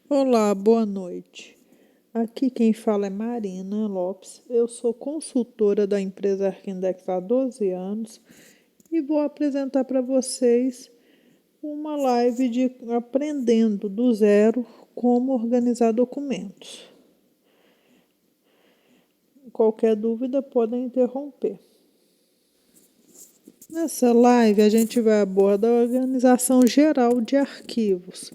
Olá, boa noite. Aqui quem fala é Marina Lopes. Eu sou consultora da empresa Arquindex há 12 anos e vou apresentar para vocês uma live de aprendendo do zero como organizar documentos. Qualquer dúvida podem interromper. Nessa live a gente vai abordar a organização geral de arquivos,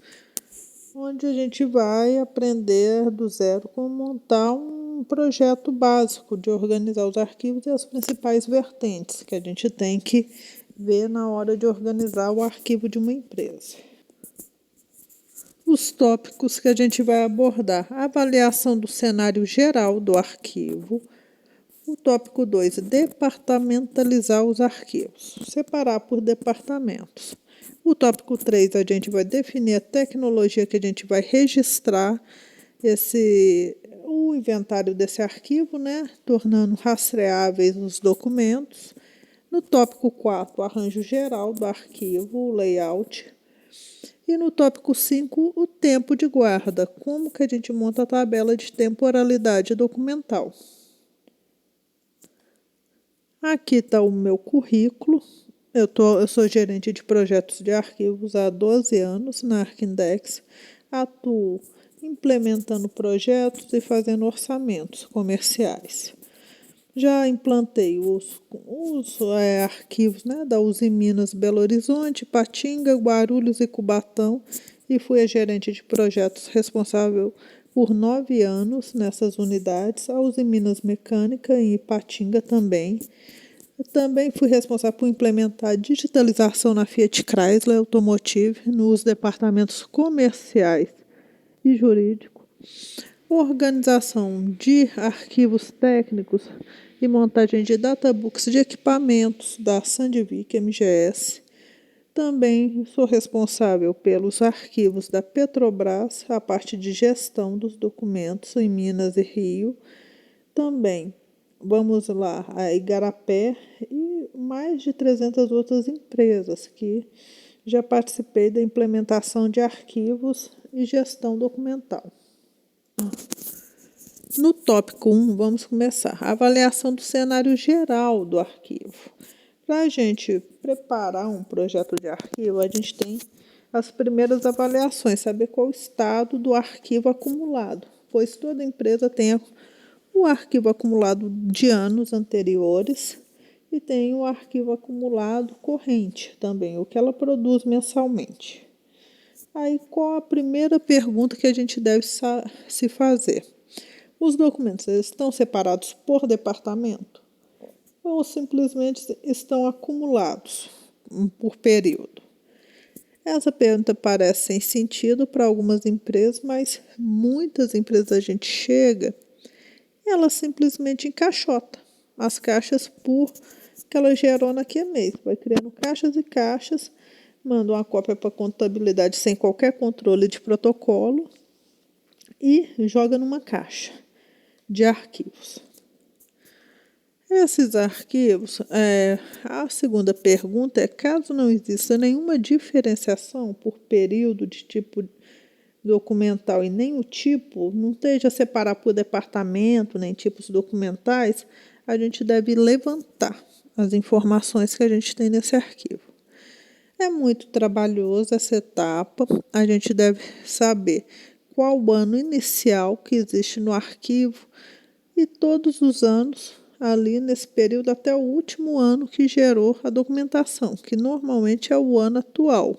onde a gente vai aprender do zero como montar um projeto básico de organizar os arquivos e as principais vertentes que a gente tem que ver na hora de organizar o arquivo de uma empresa. Os tópicos que a gente vai abordar: a avaliação do cenário geral do arquivo. O tópico 2, departamentalizar os arquivos, separar por departamentos. O tópico 3, a gente vai definir a tecnologia que a gente vai registrar o inventário desse arquivo, né? Tornando rastreáveis os documentos. No tópico 4, o arranjo geral do arquivo, o layout. E no tópico 5, o tempo de guarda, como que a gente monta a tabela de temporalidade documental. Aqui está o meu currículo. Eu sou gerente de projetos de arquivos há 12 anos na Arquindex. Atuo implementando projetos e fazendo orçamentos comerciais. Já implantei os arquivos, né, da Uzi Minas Belo Horizonte, Patinga, Guarulhos e Cubatão e fui a gerente de projetos responsável por 9 anos nessas unidades, a Uzi Minas Mecânica em Ipatinga também. Eu também fui responsável por implementar a digitalização na Fiat Chrysler Automotive nos departamentos comerciais e jurídico, organização de arquivos técnicos e montagem de databooks de equipamentos da Sandvik MGS. Também sou responsável pelos arquivos da Petrobras, a parte de gestão dos documentos em Minas e Rio. Também, vamos lá, a Igarapé e mais de 300 outras empresas que já participei da implementação de arquivos e gestão documental. No tópico 1, vamos começar. A avaliação do cenário geral do arquivo. Para a gente preparar um projeto de arquivo, a gente tem as primeiras avaliações, saber qual o estado do arquivo acumulado, pois toda empresa tem o arquivo acumulado de anos anteriores e tem o arquivo acumulado corrente também, o que ela produz mensalmente. Aí, qual a primeira pergunta que a gente deve se fazer? Os documentos estão separados por departamento ou simplesmente estão acumulados por período? Essa pergunta parece sem sentido para algumas empresas, mas muitas empresas a gente chega e ela simplesmente encaixota as caixas por que ela gerou naquele mês. Vai criando caixas e caixas, manda uma cópia para a contabilidade sem qualquer controle de protocolo e joga numa caixa de arquivos. Esses arquivos, a segunda pergunta é: caso não exista nenhuma diferenciação por período de tipo documental e nem o tipo, não esteja separado por departamento, nem tipos documentais, a gente deve levantar as informações que a gente tem nesse arquivo. É muito trabalhoso essa etapa, a gente deve saber qual o ano inicial que existe no arquivo e todos os anos ali nesse período até o último ano que gerou a documentação, que normalmente é o ano atual.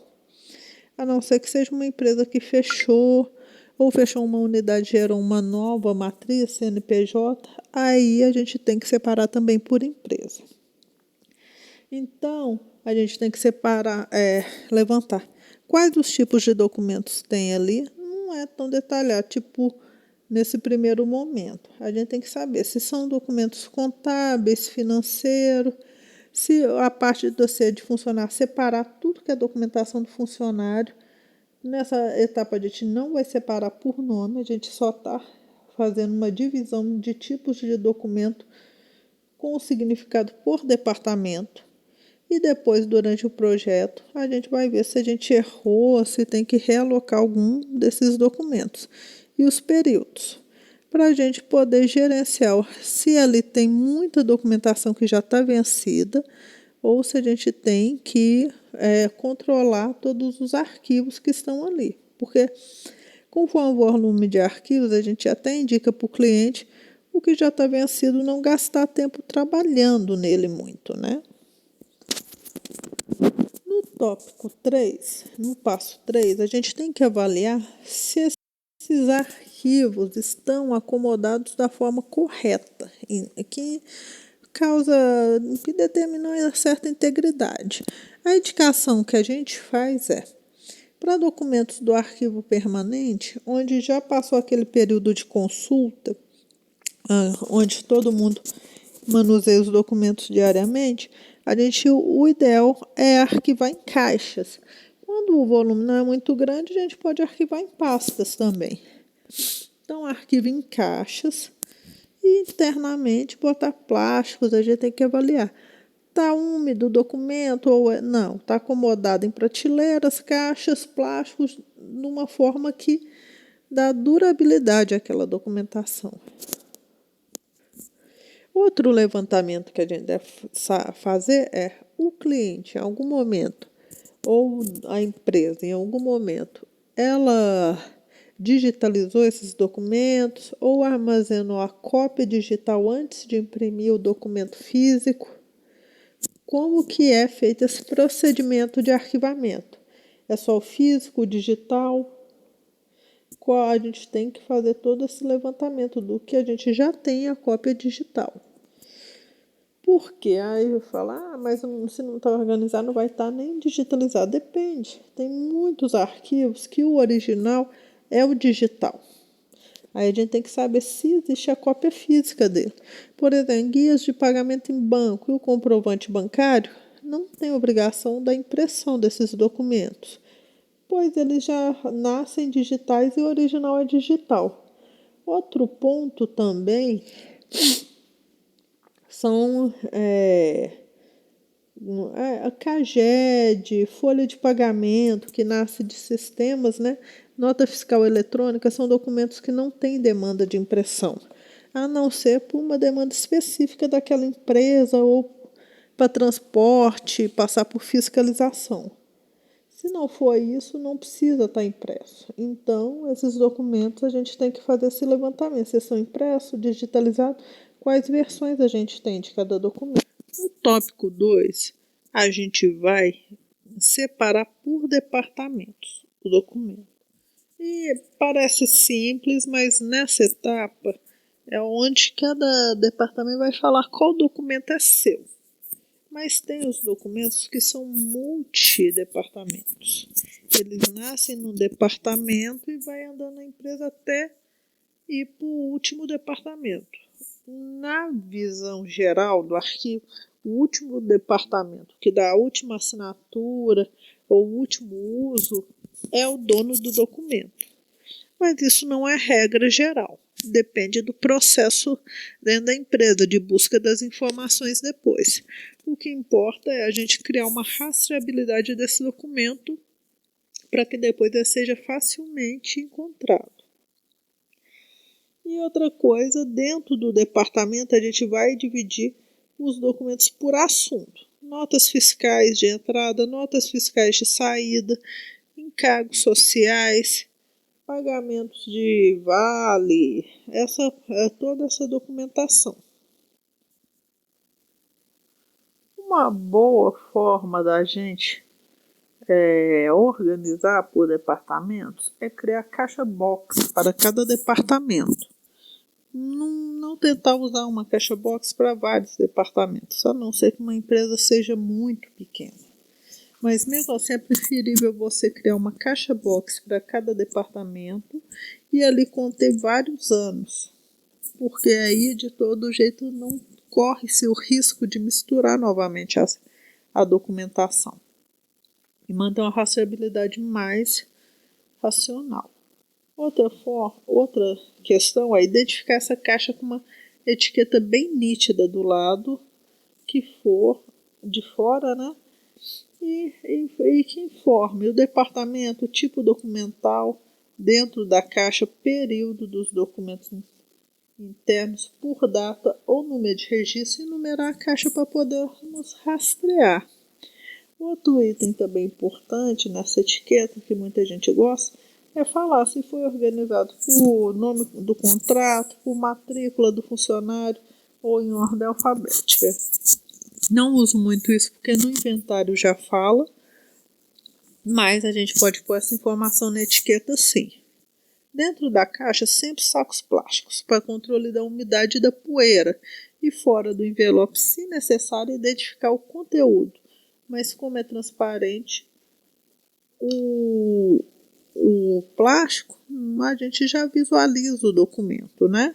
A não ser que seja uma empresa que fechou ou fechou uma unidade e gerou uma nova matriz CNPJ, aí a gente tem que separar também por empresa. Então, a gente tem que separar, levantar quais os tipos de documentos tem ali. Não é tão detalhado, tipo, nesse primeiro momento. A gente tem que saber se são documentos contábeis, financeiros, se a parte de você de funcionário, separar tudo que é documentação do funcionário. Nessa etapa a gente não vai separar por nome, a gente só está fazendo uma divisão de tipos de documento com o significado por departamento. e depois, durante o projeto, a gente vai ver se a gente errou, se tem que realocar algum desses documentos. E os períodos, para a gente poder gerenciar se ali tem muita documentação que já está vencida, ou se a gente tem que controlar todos os arquivos que estão ali. Porque, conforme o volume de arquivos, a gente até indica para o cliente o que já está vencido, não gastar tempo trabalhando nele muito, né? No tópico 3, no passo 3, a gente tem que avaliar se esses arquivos estão acomodados da forma correta, que determina uma certa integridade. A indicação que a gente faz é para documentos do arquivo permanente, onde já passou aquele período de consulta, onde todo mundo manuseia os documentos diariamente, o ideal é arquivar em caixas. Quando o volume não é muito grande, a gente pode arquivar em pastas também. Então, arquiva em caixas e internamente botar plásticos, a gente tem que avaliar. Está úmido o documento ou não? Está acomodado em prateleiras, caixas, plásticos, de uma forma que dá durabilidade àquela documentação. Outro levantamento que a gente deve fazer é o cliente, em algum momento, ou a empresa, em algum momento, ela digitalizou esses documentos ou armazenou a cópia digital antes de imprimir o documento físico. Como que é feito esse procedimento de arquivamento? É só o físico, o digital? A gente tem que fazer todo esse levantamento do que a gente já tem a cópia digital. Por quê? Aí eu falo, mas se não está organizado, não vai estar nem digitalizado. Depende. Tem muitos arquivos que o original é o digital. Aí a gente tem que saber se existe a cópia física dele. Por exemplo, guias de pagamento em banco e o comprovante bancário não tem obrigação da impressão desses documentos, pois eles já nascem digitais e o original é digital. Outro ponto também são a CAGED, folha de pagamento, que nasce de sistemas, né? Nota fiscal eletrônica, são documentos que não têm demanda de impressão, a não ser por uma demanda específica daquela empresa ou para transporte, passar por fiscalização. Se não for isso, não precisa estar impresso. Então, esses documentos a gente tem que fazer esse levantamento. Se são impressos, digitalizados, quais versões a gente tem de cada documento. No tópico 2, a gente vai separar por departamentos o documento. E parece simples, mas nessa etapa é onde cada departamento vai falar qual documento é seu. Mas tem os documentos que são multidepartamentos. Eles nascem num departamento e vai andando na empresa até ir para o último departamento. Na visão geral do arquivo, o último departamento que dá a última assinatura ou o último uso é o dono do documento. Mas isso não é regra geral. Depende do processo dentro da empresa, de busca das informações depois. O que importa é a gente criar uma rastreabilidade desse documento para que depois ele seja facilmente encontrado. E outra coisa, dentro do departamento a gente vai dividir os documentos por assunto. Notas fiscais de entrada, notas fiscais de saída, encargos sociais, pagamentos de vale, toda essa documentação. Uma boa forma da gente organizar por departamentos é criar caixa box para cada departamento. Não tentar usar uma caixa box para vários departamentos, a não ser que uma empresa seja muito pequena. Mas mesmo assim é preferível você criar uma caixa box para cada departamento e ali conter vários anos, porque aí de todo jeito não corre-se o risco de misturar novamente a documentação e manter uma rastreabilidade mais racional. Outra questão é identificar essa caixa com uma etiqueta bem nítida do lado que for de fora, né? e que informe o departamento, o tipo documental, dentro da caixa, período dos documentos internos por data ou número de registro e numerar a caixa para podermos rastrear. Outro item também importante nessa etiqueta, que muita gente gosta, é falar se foi organizado por nome do contrato, por matrícula do funcionário ou em ordem alfabética. Não uso muito isso porque no inventário já fala, mas a gente pode pôr essa informação na etiqueta sim. Dentro da caixa, sempre sacos plásticos para controle da umidade e da poeira. E fora do envelope, se necessário, identificar o conteúdo. Mas como é transparente o plástico, a gente já visualiza o documento, né?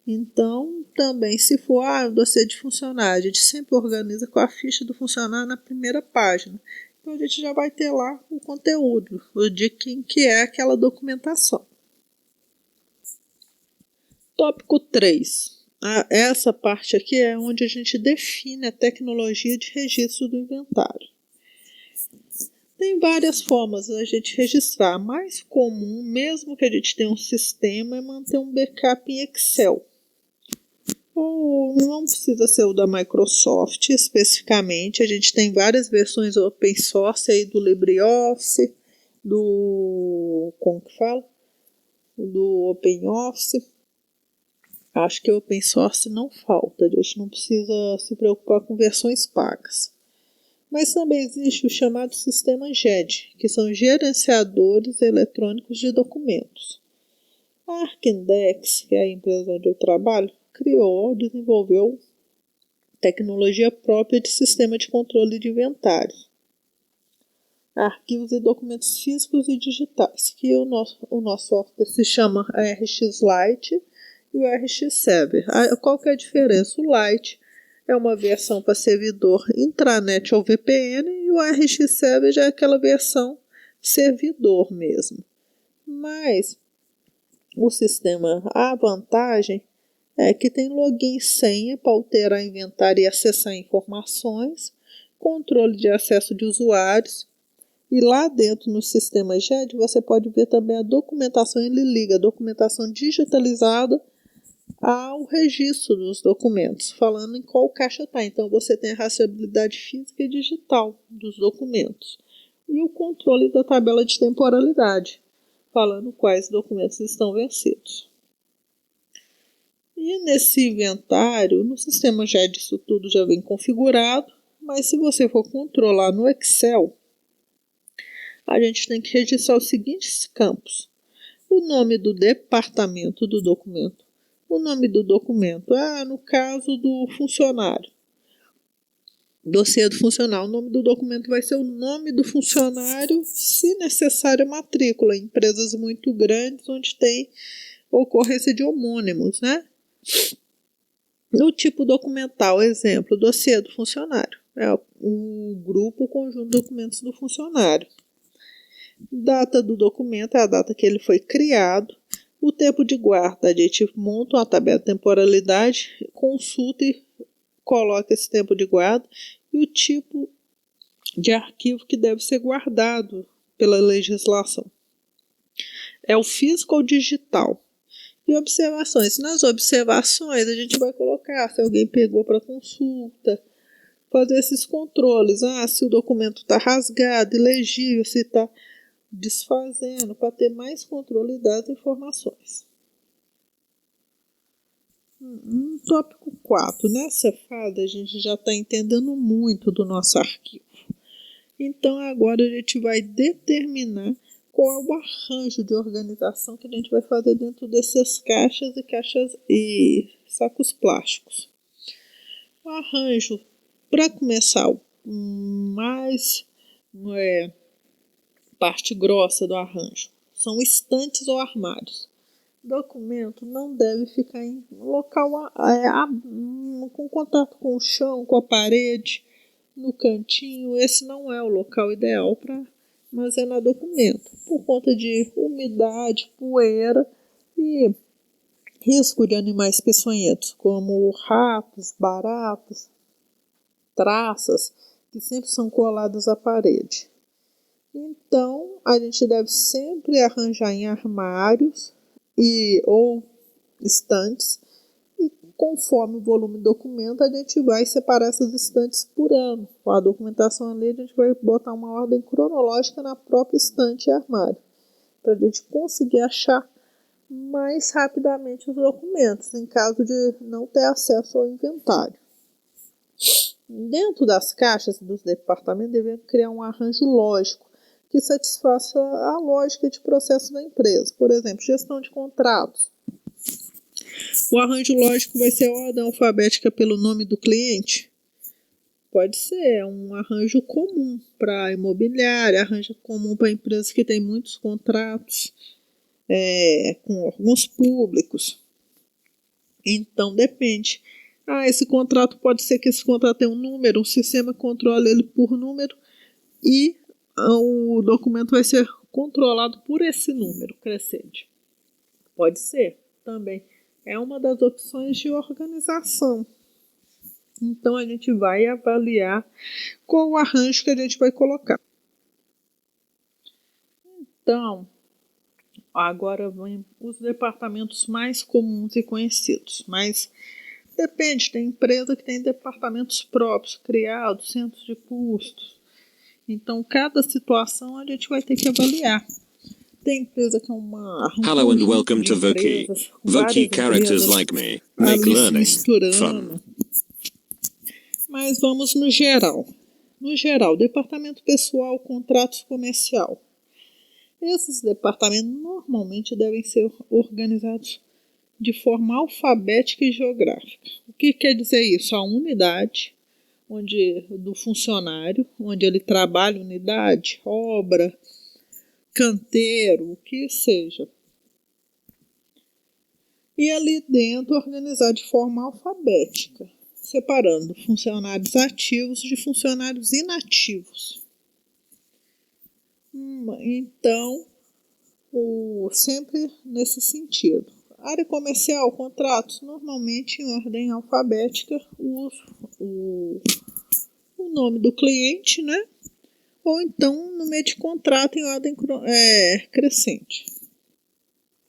Então, também, se for dossiê de funcionário, a gente sempre organiza com a ficha do funcionário na primeira página. Então, a gente já vai ter lá o conteúdo, de quem que é aquela documentação. Tópico 3. Essa parte aqui é onde a gente define a tecnologia de registro do inventário. Tem várias formas da gente registrar. A mais comum, mesmo que a gente tenha um sistema, é manter um backup em Excel. Ou não precisa ser o da Microsoft especificamente. A gente tem várias versões open source aí do LibreOffice, como que fala? Do OpenOffice. Acho que open source não falta, a gente não precisa se preocupar com versões pagas. Mas também existe o chamado sistema GED, que são gerenciadores eletrônicos de documentos. A Arkindex, que é a empresa onde eu trabalho, desenvolveu tecnologia própria de sistema de controle de inventários, arquivos e documentos físicos e digitais, que o nosso software se chama ARX Lite e o ARX Server. Qual que é a diferença? O Lite é uma versão para servidor intranet ou VPN e o ARX Server já é aquela versão servidor mesmo. Mas o sistema, a vantagem é que tem login e senha para alterar inventário e acessar informações, controle de acesso de usuários, e lá dentro no sistema GED você pode ver também a documentação, ele liga a documentação digitalizada ao registro dos documentos, falando em qual caixa está. Então você tem a rastreabilidade física e digital dos documentos e o controle da tabela de temporalidade, falando quais documentos estão vencidos. E nesse inventário, no sistema GED isso tudo já vem configurado, mas se você for controlar no Excel, a gente tem que registrar os seguintes campos: o nome do departamento do documento, o nome do documento, no caso do funcionário, dossiê do funcionário, o nome do documento vai ser o nome do funcionário, se necessário a matrícula, em empresas muito grandes onde tem ocorrência de homônimos, né? No tipo documental, exemplo, dossiê do funcionário, é o grupo, o conjunto de documentos do funcionário. Data do documento é a data que ele foi criado. O tempo de guarda, a gente monta uma tabela de temporalidade, consulta e coloca esse tempo de guarda e o tipo de arquivo que deve ser guardado pela legislação. É o físico ou digital? E observações. Nas observações a gente vai colocar se alguém pegou para consulta, fazer esses controles. Se o documento está rasgado, ilegível, se está desfazendo, para ter mais controle das informações. Tópico 4. Nessa fase a gente já está entendendo muito do nosso arquivo. Então agora a gente vai determinar qual é o arranjo de organização que a gente vai fazer dentro dessas caixas e sacos plásticos. O arranjo, para começar, parte grossa do arranjo são estantes ou armários. Documento não deve ficar em local com contato com o chão, com a parede, no cantinho. Esse não é o local ideal para armazenar documento, por conta de umidade, poeira e risco de animais peçonhentos, como ratos, baratas, traças. que sempre são coladas à parede. Então, a gente deve sempre arranjar em armários ou estantes, e conforme o volume do documento, a gente vai separar essas estantes por ano. Com a documentação ali, a gente vai botar uma ordem cronológica na própria estante e armário, para a gente conseguir achar mais rapidamente os documentos, em caso de não ter acesso ao inventário. Dentro das caixas dos departamentos, devemos criar um arranjo lógico que satisfaça a lógica de processo da empresa. Por exemplo, gestão de contratos. O arranjo lógico vai ser a ordem alfabética pelo nome do cliente? Pode ser, um arranjo comum para imobiliária, arranjo comum para empresas que têm muitos contratos com órgãos públicos. Então, depende. Esse contrato pode ser que esse contrato tenha um número, um sistema controla ele por número e o documento vai ser controlado por esse número crescente. Pode ser também. É uma das opções de organização. Então, a gente vai avaliar qual o arranjo que a gente vai colocar. Então, agora vem os departamentos mais comuns e conhecidos. Mas depende, tem empresa que tem departamentos próprios, criados, centros de custos. Então, cada situação a gente vai ter que avaliar. Tem empresa que é Hello and welcome to Voki. Voki characters like me make learning fun. Mas vamos no geral. No geral, departamento pessoal, contratos comercial. Esses departamentos normalmente devem ser organizados de forma alfabética e geográfica. O que quer dizer isso? A unidade do funcionário, onde ele trabalha, unidade, obra, canteiro, o que seja. E ali dentro organizar de forma alfabética, separando funcionários ativos de funcionários inativos. Então, sempre nesse sentido. Área comercial, contratos, normalmente em ordem alfabética, o nome do cliente, né? Ou então no meio de contrato em ordem crescente.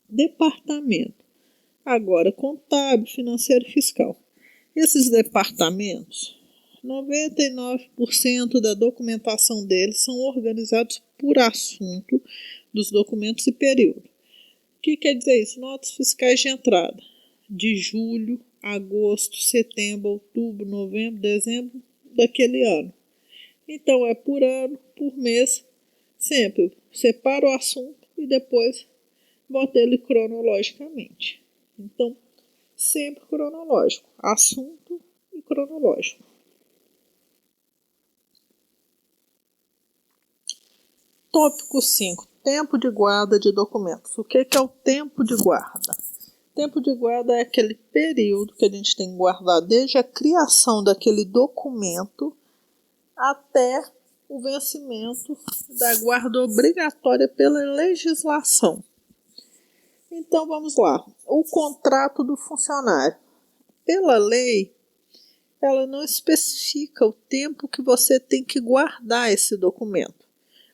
Departamento. Agora, contábil, financeiro e fiscal. Esses departamentos, 99% da documentação deles são organizados por assunto dos documentos e período. O que quer dizer isso? Notas fiscais de entrada de julho, agosto, setembro, outubro, novembro, dezembro daquele ano. Então, é por ano, por mês, sempre separa o assunto e depois bota ele cronologicamente. Então, sempre cronológico, assunto e cronológico. Tópico 5. Tempo de guarda de documentos. O que é o tempo de guarda? Tempo de guarda é aquele período que a gente tem que guardar desde a criação daquele documento até o vencimento da guarda obrigatória pela legislação. Então vamos lá. O contrato do funcionário. Pela lei, ela não especifica o tempo que você tem que guardar esse documento,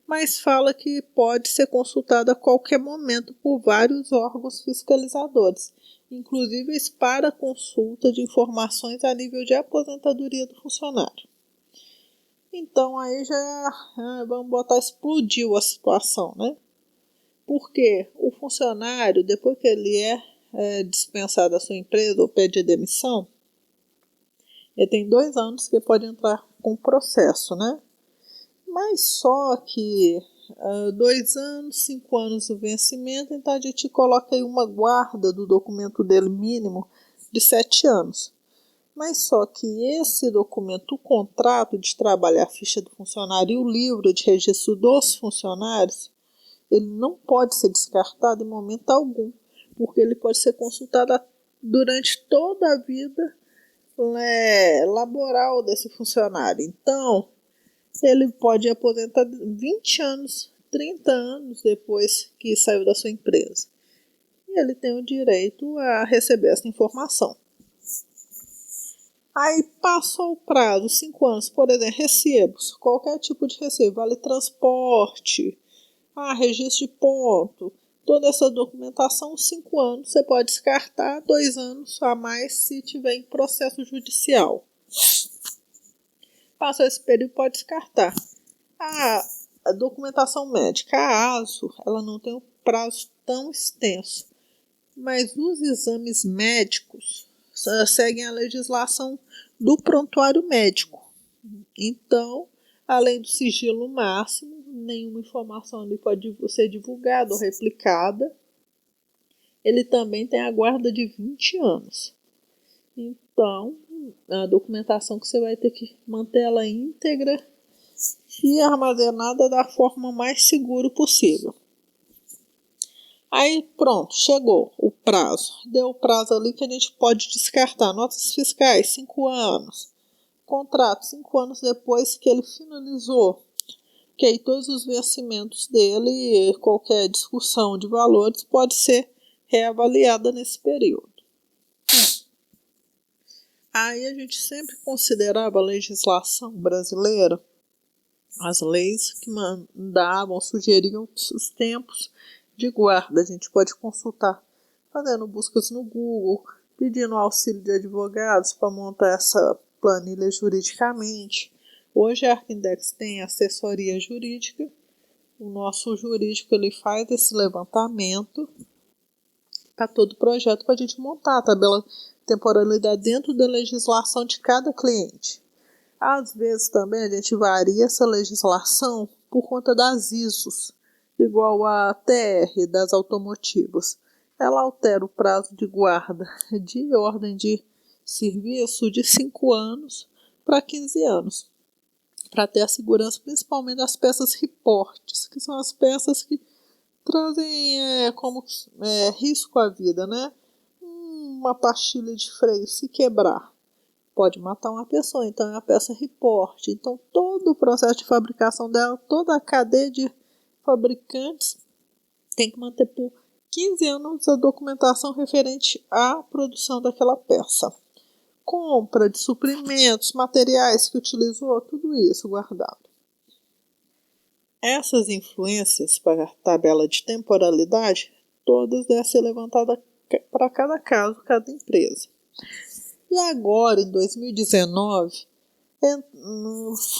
mas fala que pode ser consultado a qualquer momento por vários órgãos fiscalizadores, inclusive para consulta de informações a nível de aposentadoria do funcionário. Então aí já vamos botar, explodiu a situação, né? Porque o funcionário, depois que ele é dispensado da sua empresa ou pede demissão, ele tem 2 anos que pode entrar com processo, né? Mas só que 2 anos, 5 anos do vencimento, então a gente coloca aí uma guarda do documento dele mínimo de 7 anos. Mas só que esse documento, o contrato de trabalho, a ficha do funcionário e o livro de registro dos funcionários, ele não pode ser descartado em momento algum, porque ele pode ser consultado durante toda a vida laboral desse funcionário. Então, ele pode aposentar 20 anos, 30 anos depois que saiu da sua empresa. E ele tem o direito a receber essa informação. Aí passou o prazo, 5 anos, por exemplo, recebos, qualquer tipo de recebo, vale transporte, registro de ponto, toda essa documentação, 5 anos, você pode descartar, 2 anos a mais se tiver em processo judicial. Passou esse período, pode descartar. A documentação médica, a ASO, ela não tem um prazo tão extenso, mas os exames médicos seguem a legislação do prontuário médico. Então, além do sigilo máximo, nenhuma informação ali pode ser divulgada ou replicada. Ele também tem a guarda de 20 anos. Então, a documentação que você vai ter que manter ela íntegra e armazenada da forma mais segura possível. Aí pronto, chegou o prazo. Deu o prazo ali que a gente pode descartar. Notas fiscais, 5 anos. Contrato, 5 anos depois que ele finalizou. Que aí todos os vencimentos dele, qualquer discussão de valores pode ser reavaliada nesse período. Aí a gente sempre considerava a legislação brasileira, as leis que mandavam, sugeriam os tempos de guarda. A gente pode consultar fazendo buscas no Google, pedindo auxílio de advogados para montar essa planilha juridicamente. Hoje a Arquindex tem assessoria jurídica. O nosso jurídico ele faz esse levantamento para todo o projeto para a gente montar a tabela temporalidade dentro da legislação de cada cliente. Às vezes também a gente varia essa legislação por conta das ISOs, igual a TR das automotivas. Ela altera o prazo de guarda de ordem de serviço de 5 anos para 15 anos, para ter a segurança principalmente das peças reportes, que são as peças que trazem risco à vida, né? Uma pastilha de freio se quebrar pode matar uma pessoa, então é a peça reporte. Então todo o processo de fabricação dela, toda a cadeia de fabricantes tem que manter por 15 anos a documentação referente à produção daquela peça. Compra de suprimentos, materiais que utilizou, tudo isso guardado. Essas influências para a tabela de temporalidade, todas devem ser levantadas para cada caso, cada empresa. E agora, em 2019,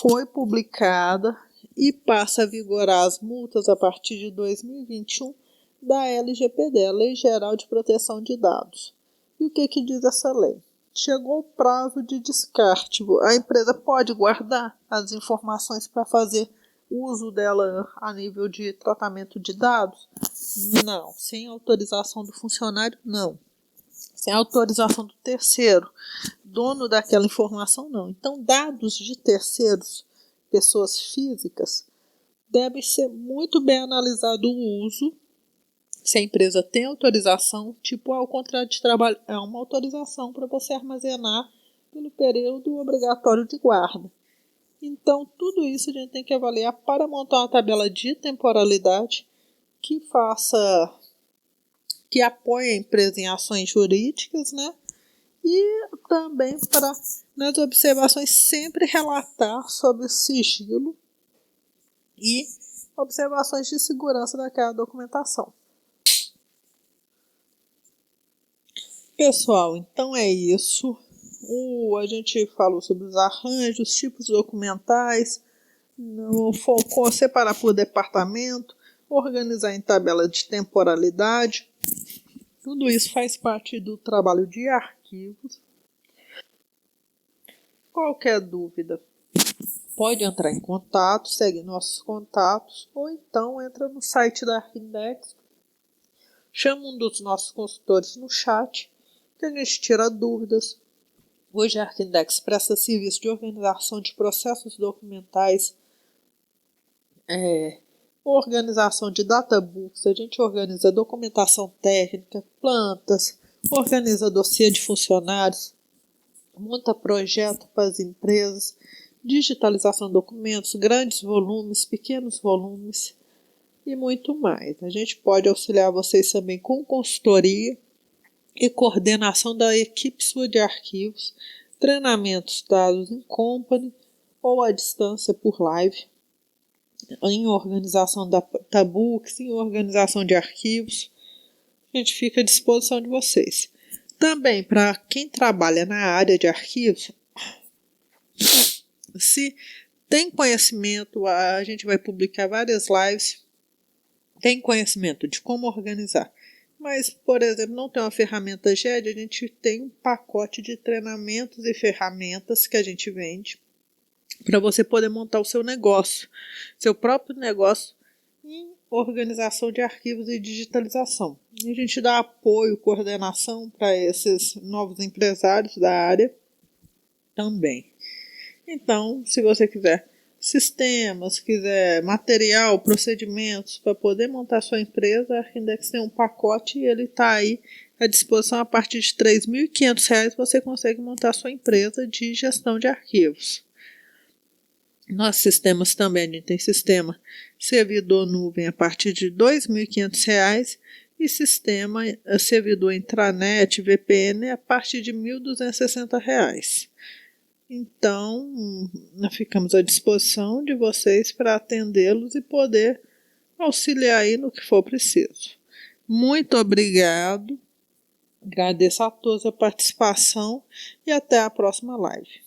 foi publicada e passa a vigorar as multas a partir de 2021 da LGPD, a Lei Geral de Proteção de Dados. E o que diz essa lei? Chegou o prazo de descarte. A empresa pode guardar as informações para fazer uso dela a nível de tratamento de dados? Não. Sem autorização do funcionário? Não. Sem autorização do terceiro, dono daquela informação, não. Então, dados de terceiros, pessoas físicas, devem ser muito bem analisado o uso. Se a empresa tem autorização, tipo o contrato de trabalho, é uma autorização para você armazenar pelo período obrigatório de guarda. Então, tudo isso a gente tem que avaliar para montar uma tabela de temporalidade que apoie a empresa em ações jurídicas, né? E também para, nas observações, sempre relatar sobre o sigilo e observações de segurança daquela documentação. Pessoal, então é isso. A gente falou sobre os arranjos, tipos documentais, focou separar por departamento, organizar em tabela de temporalidade. Tudo isso faz parte do trabalho de arquivos. Qualquer dúvida, pode entrar em contato, segue nossos contatos, ou então entra no site da Arquindex, chama um dos nossos consultores no chat, que a gente tira dúvidas. Hoje a Arquindex presta serviço de organização de processos documentais, organização de databooks, a gente organiza documentação técnica, plantas, organiza dossiê de funcionários, monta projeto para as empresas, digitalização de documentos, grandes volumes, pequenos volumes e muito mais. A gente pode auxiliar vocês também com consultoria e coordenação da equipe sua de arquivos, treinamentos dados em company ou à distância por live, em organização da Tabooks, em organização de arquivos. A gente fica à disposição de vocês. Também, para quem trabalha na área de arquivos, se tem conhecimento, a gente vai publicar várias lives, tem conhecimento de como organizar, mas, por exemplo, não tem uma ferramenta GED, a gente tem um pacote de treinamentos e ferramentas que a gente vende para você poder montar o seu negócio, seu próprio negócio em organização de arquivos e digitalização. E a gente dá apoio, coordenação para esses novos empresários da área também. Então, se você quiser sistemas, quiser material, procedimentos para poder montar sua empresa, a Arquindex tem um pacote e ele está aí à disposição. A partir de R$ 3.500 você consegue montar sua empresa de gestão de arquivos. Nossos sistemas também, a gente tem sistema servidor nuvem a partir de R$ 2.500 e sistema servidor intranet VPN a partir de R$ 1.260. Então, nós ficamos à disposição de vocês para atendê-los e poder auxiliar aí no que for preciso. Muito obrigado, agradeço a todos a participação e até a próxima live.